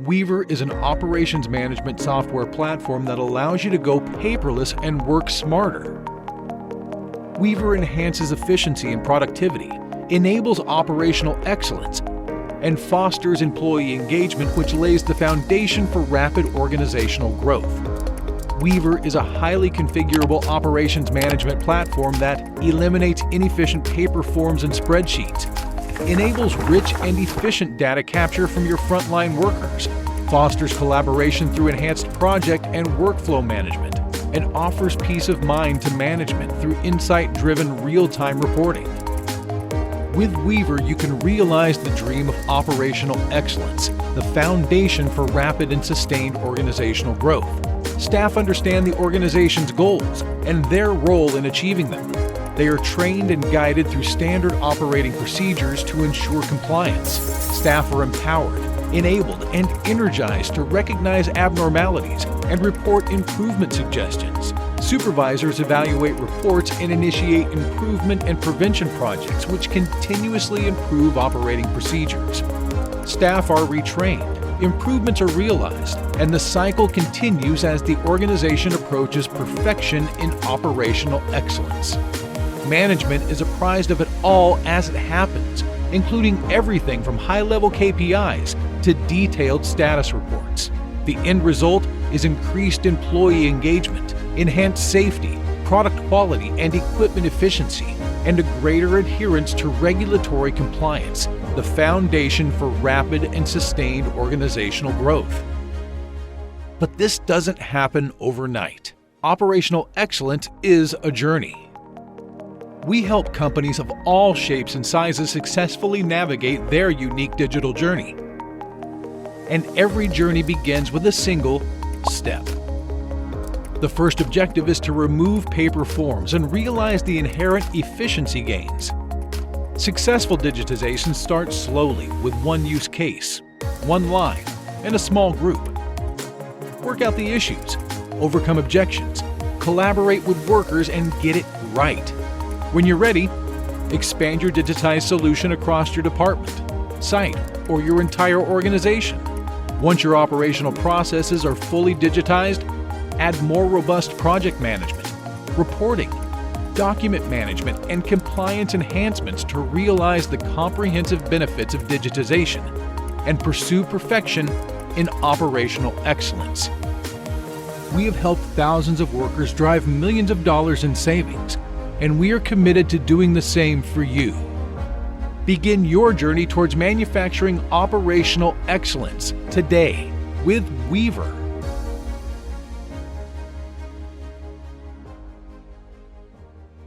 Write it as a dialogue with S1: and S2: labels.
S1: Weaver is an operations management software platform that allows you to go paperless and work smarter. Weaver enhances efficiency and productivity, enables operational excellence, and fosters employee engagement, which lays the foundation for rapid organizational growth. Weaver is a highly configurable operations management platform that eliminates inefficient paper forms and spreadsheets, enables rich and efficient data capture from your frontline workers, fosters collaboration through enhanced project and workflow management, and offers peace of mind to management through insight-driven real-time reporting. With Weaver, you can realize the dream of operational excellence, the foundation for rapid and sustained organizational growth. Staff understand the organization's goals and their role in achieving them. They are trained and guided through standard operating procedures to ensure compliance. Staff are empowered, enabled, and energized to recognize abnormalities and report improvement suggestions. Supervisors evaluate reports and initiate improvement and prevention projects which continuously improve operating procedures. Staff are retrained, improvements are realized, and the cycle continues as the organization approaches perfection in operational excellence. Management is apprised of it all as it happens, including everything from high-level KPIs to detailed status reports. The end result is increased employee engagement, enhanced safety, product quality and equipment efficiency, and a greater adherence to regulatory compliance, the foundation for rapid and sustained organizational growth. But this doesn't happen overnight. Operational excellence is a journey. We help companies of all shapes and sizes successfully navigate their unique digital journey. And every journey begins with a single step. The first objective is to remove paper forms and realize the inherent efficiency gains. Successful digitization starts slowly with one use case, one line, and a small group. Work out the issues, overcome objections, collaborate with workers, and get it right. When you're ready, expand your digitized solution across your department, site, or your entire organization. Once your operational processes are fully digitized, add more robust project management, reporting, document management, and compliance enhancements to realize the comprehensive benefits of digitization and pursue perfection in operational excellence. We have helped thousands of workers drive millions of dollars in savings, and we are committed to doing the same for you. Begin your journey towards manufacturing operational excellence today with Weaver.